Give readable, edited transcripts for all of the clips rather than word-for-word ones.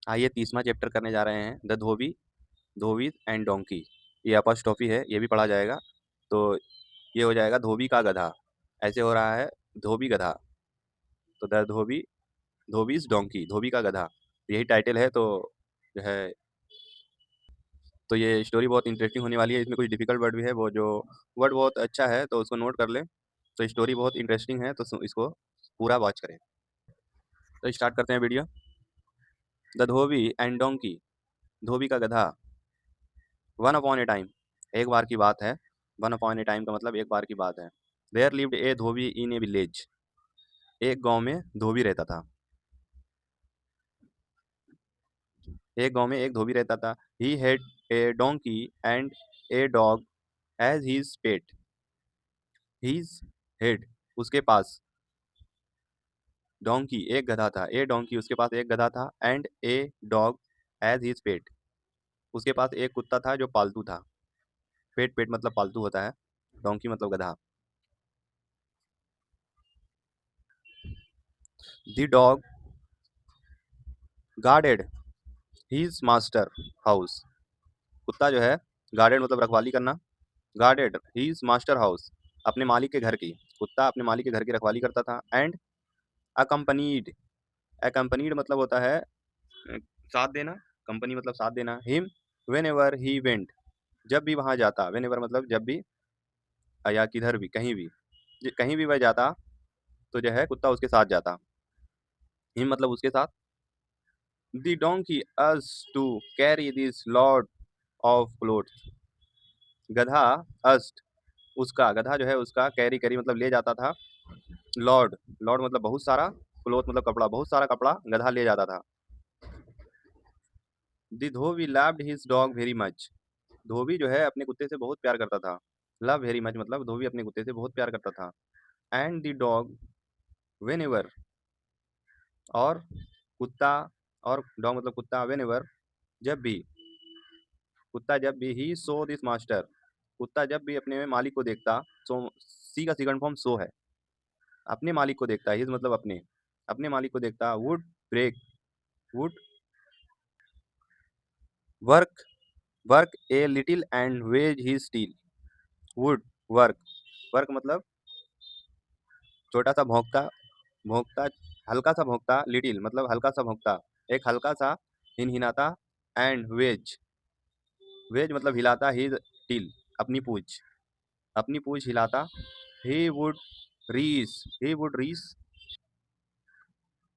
आइए 30वां चैप्टर करने जा रहे हैं, the Dhobi Dhobi and donkey. ये अपॉस्ट्रोफी है, ये भी पढ़ा जाएगा। तो ये हो जाएगा धोबी का गधा। ऐसे हो रहा है धोबी गधा, तो द धोबी धोबीज डोंकी, धोबी का गधा, यही टाइटल है। तो जो है, तो ये स्टोरी बहुत इंटरेस्टिंग होने वाली है। इसमें कुछ डिफिकल्ट वर्ड भी है, वो जो वर्ड बहुत अच्छा है तो उसको नोट कर लें। तो स्टोरी बहुत इंटरेस्टिंग है, तो इसको पूरा वॉच करें। तो स्टार्ट करते हैं video. The dhobi and donkey, धोबी का गधा। वन अपॉन ए टाइम, एक बार की बात है। वन अपॉन ए टाइम का मतलब एक बार की बात है। There lived a dhobi in a village, एक गांव में धोबी रहता था। एक गांव में एक धोबी रहता था। He had a donkey and a dog as his pet. His head, उसके पास डोंकी, एक गधा था। ए डोंकी, उसके पास एक गधा था। And a dog as his pet, उसके पास एक कुत्ता था जो पालतू था। पेट, पेट मतलब पालतू होता है, डोंकी मतलब गधा। The dog guarded his master house, कुत्ता जो है, गार्डेड मतलब रखवाली करना, गार्डेड हिज मास्टर हाउस, अपने मालिक के घर की, कुत्ता अपने मालिक के घर की रखवाली करता था। एंड अकम्पनीड, अकम्पनीड मतलब होता है साथ देना, कंपनी मतलब साथ देना। Him when ever he went, जब भी वहां जाता, वेन एवर मतलब जब भी, या किधर भी, कहीं भी, कहीं भी वह जाता तो जो है कुत्ता उसके साथ जाता। हिम मतलब उसके साथ। The donkey used to carry this lot of clothes, गधा अस्ट, उसका, गधा जो है उसका, कैरी, कैरी मतलब ले जाता था। लॉर्ड, लॉर्ड मतलब बहुत सारा, क्लोथ मतलब कपड़ा, बहुत सारा कपड़ा गधा ले जाता था। The dhobi loved his dog very much, धोबी जो है अपने कुत्ते से बहुत प्यार करता था। लव वेरी मच मतलब धोबी अपने कुत्ते से बहुत प्यार करता था। And the dog when ever, और कुत्ता, और डॉग मतलब कुत्ता, वेन एवर जब भी, कुत्ता जब भी, ही सो दिस मास्टर, कुत्ता जब भी अपने मालिक को देखता, सो, सी का सेकंड फॉर्म सो है, अपने मालिक को देखता, हिज मतलब अपने, अपने मालिक को देखता। Would break, would work, work a little and ways he still, would work, work मतलब छोटा सा भोंकता, भोंकता, हल्का सा भोंकता, लिटिल मतलब हल्का सा भोंकता, एक हल्का सा हिनहिनाता। एंड वेज, वेज मतलब हिलाता, ही टील अपनी पूंछ, अपनी पूंछ हिलाता। He would Reece, he would रीस,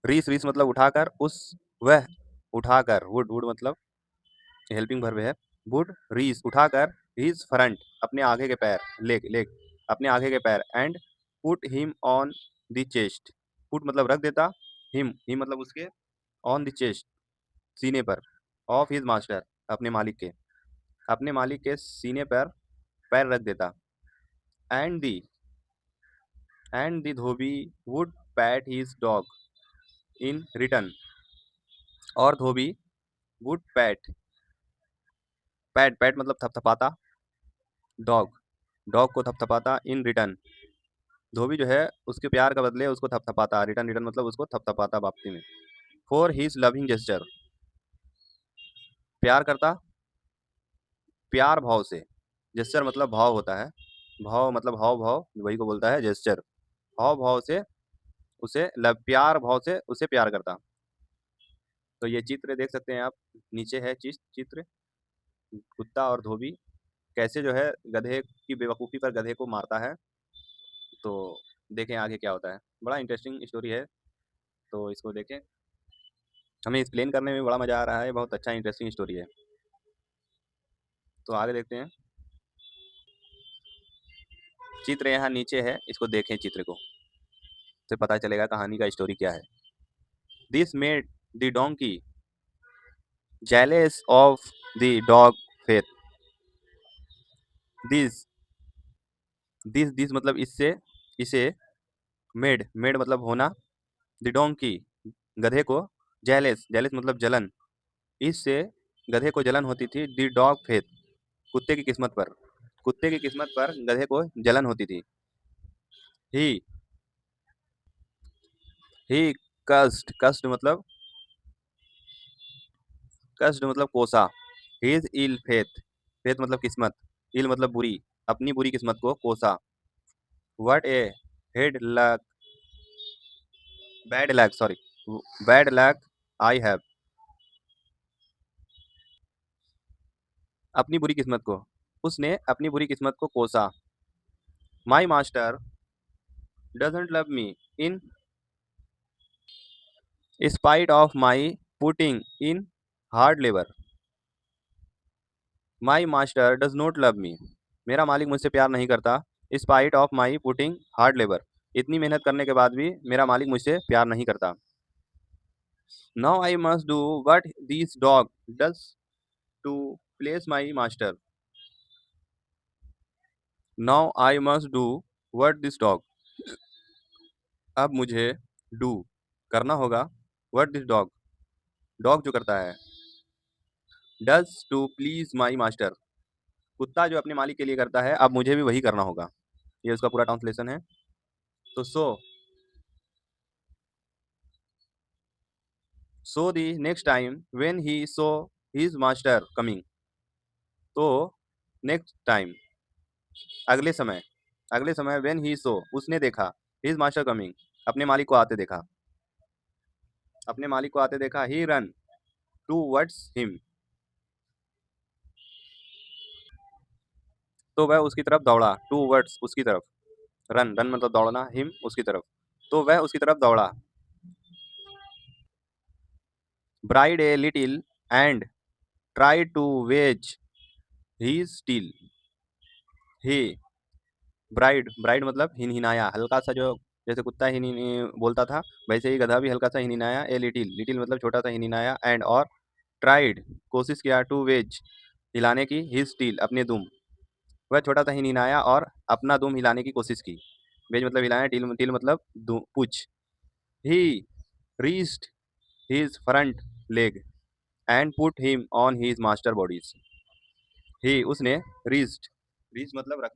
रीस, रीस मतलब उठाकर, उस, वह उठाकर, वुड, वुड मतलब हेल्पिंग वर्ब है। वुड रीस उठाकर, हिज फ्रंट अपने आगे के पैर, लेग, लेग अपने आगे के पैर। And put him on the chest, put मतलब रख देता, हिम मतलब उसके, ऑन द चेस्ट सीने पर, ऑफ हिज मास्टर अपने मालिक के, अपने मालिक के सीने पर पैर रख देता। And the, and the Dhobi would PAT his dog in return, और धोबी वुड पैट, पैट, पैट मतलब थपथपाता, डॉग, डॉग को थपथपाता इन रिटर्न, धोबी जो है उसके प्यार का बदले उसको थपथपाता, रिटर्न, रिटर्न मतलब उसको थपथपाता वापसी में। फॉर हिज लविंग जेस्चर, प्यार करता, प्यार भाव से, जेस्चर मतलब भाव होता है, भाव मतलब हाव भाव, वही को बोलता है जेस्चर, हाव भाव से उसे प्यार भाव से उसे प्यार करता। तो ये चित्र देख सकते हैं आप, नीचे है चित्र, कुत्ता और धोबी कैसे जो है गधे की बेवकूफ़ी पर गधे को मारता है। तो देखें आगे क्या होता है, बड़ा इंटरेस्टिंग स्टोरी है, तो इसको देखें। हमें एक्सप्लेन करने में बड़ा मज़ा आ रहा है, बहुत अच्छा इंटरेस्टिंग स्टोरी है। तो आगे देखते हैं, चित्र यहाँ नीचे है, इसको देखें चित्र को, तो पता चलेगा कहानी का स्टोरी क्या है। This made the donkey jealous of the dog faith, this, this मतलब इससे, इसे, मेड, मेड मतलब होना, द डोंकी गधे को, जेलस, जेलस मतलब जलन, इससे गधे को जलन होती थी। द डॉग फेथ, कुत्ते की किस्मत पर, कुत्ते की किस्मत पर गधे को जलन होती थी। ही, ही कस्ट, कस्ट मतलब कष्ट मतलब कोसा। हिज इल फेथ, फेथ मतलब किस्मत, इल मतलब बुरी, अपनी बुरी किस्मत को कोसा। What A head luck, bad luck sorry, bad luck I have, अपनी बुरी किस्मत को, उसने अपनी बुरी किस्मत को कोसा। My master doesn't love me in spite of my putting in hard labour. My master does not love me, मेरा मालिक मुझसे प्यार नहीं करता। Spite of my putting hard labour, इतनी मेहनत करने के बाद भी मेरा मालिक मुझसे प्यार नहीं करता। Now I must do what this dog does to please my master. Now I must do what this dog, अब मुझे डू करना होगा, वट दिस डॉग, डॉग जो करता है, does to please my master, कुत्ता जो अपने मालिक के लिए करता है, अब मुझे भी वही करना होगा। ये उसका पूरा ट्रांसलेशन है। तो so the next time when he so his master coming, तो नेक्स्ट टाइम अगले समय, अगले समय व्हेन ही सो उसने देखा, हिज मास्टर कमिंग अपने मालिक को आते देखा, अपने मालिक को आते देखा, ही रन टू वर्ड्स हिम, तो वह उसकी तरफ दौड़ा, टू वर्ड्स उसकी तरफ, रन रन मतलब दौड़ना, हिम उसकी तरफ, तो वह उसकी तरफ दौड़ा। Brayed a little and try to wag he tail, he brayed, brayed मतलब हिनहिनाया, हल्का सा जो, जैसे कुत्ता हिन बोलता था, वैसे ही गधा भी हल्का सा हिनहिनाया। ए लिटिल, लिटिल मतलब छोटा सा हिनहिनाया, एंड और ट्राइड कोशिश किया, टू वेज हिलाने की, हिज टील अपने दुम, वह छोटा सा हिनहिनाया और अपना दुम हिलाने की कोशिश की। वेज मतलब हिलाया, टील टील मतलब पूछ। He reached his front leg and put him on his master bodies, he उसने रीच्ड, रीच मतलब रख,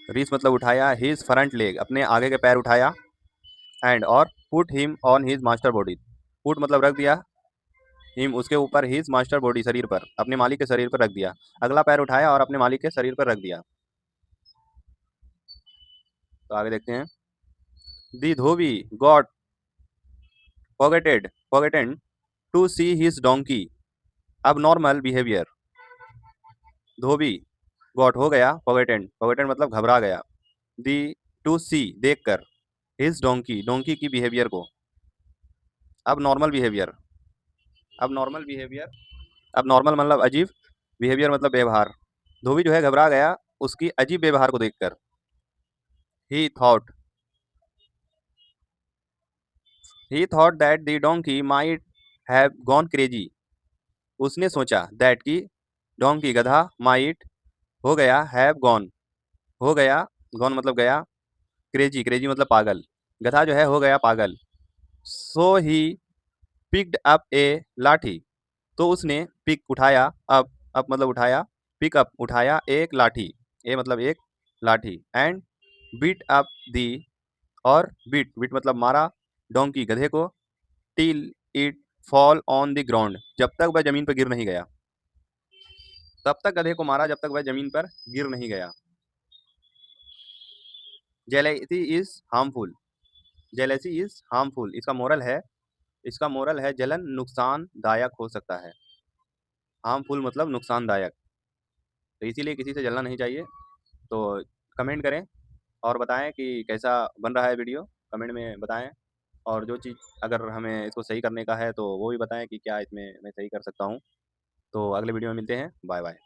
रीच मतलब उठाया, हिज फ्रंट लेग अपने आगे के पैर उठाया, एंड और put him on his master body, put मतलब रख दिया, हिम उसके ऊपर, हिज मास्टर बॉडी शरीर पर, अपने मालिक के शरीर पर रख दिया, अगला पैर उठाया और अपने मालिक के शरीर पर रख दिया। तो आगे देखते हैं। The dhobi got forgotten to see his donkey abnormal behaviour, धोबी गॉट हो गया, फॉरगेटेन, फॉरगेटेन मतलब घबरा गया, दी टू सी देखकर, हिज डोंकी, डोंकी की बिहेवियर को, अब नॉर्मल बिहेवियर, अब नॉर्मल बिहेवियर, अब नॉर्मल मतलब अजीब, बिहेवियर मतलब व्यवहार, धोबी जो है घबरा गया उसकी अजीब व्यवहार को देखकर। ही thought, he thought that the donkey might have gone crazy, उसने सोचा दैट की, डोंकी गधा, माइट हो गया, हैव गॉन हो गया, गॉन मतलब गया, क्रेजी, क्रेजी मतलब पागल, गधा जो है हो गया पागल। सो ही पिक्ड अप ए लाठी, तो उसने पिक उठाया, अप मतलब उठाया, पिक अप उठाया एक लाठी, ए मतलब एक लाठी, एंड बीट अप दी, और बीट, बीट मतलब मारा, डोंकी गधे को, till it fall on the ground, जब तक वह जमीन पर गिर नहीं गया, तब तक गधे को मारा जब तक वह जमीन पर गिर नहीं गया। Jealousy is harmful, jealousy is harmful, इसका मोरल है, इसका मोरल है जलन नुकसानदायक हो सकता है, हार्मफुल मतलब नुकसानदायक, तो इसीलिए किसी से जलना नहीं चाहिए। तो कमेंट करें और बताएं कि कैसा बन रहा है वीडियो, कमेंट में बताएं, और जो चीज़ अगर हमें इसको सही करने का है तो वो भी बताएं कि क्या इसमें मैं सही कर सकता हूँ। तो अगले वीडियो में मिलते हैं, बाय बाय।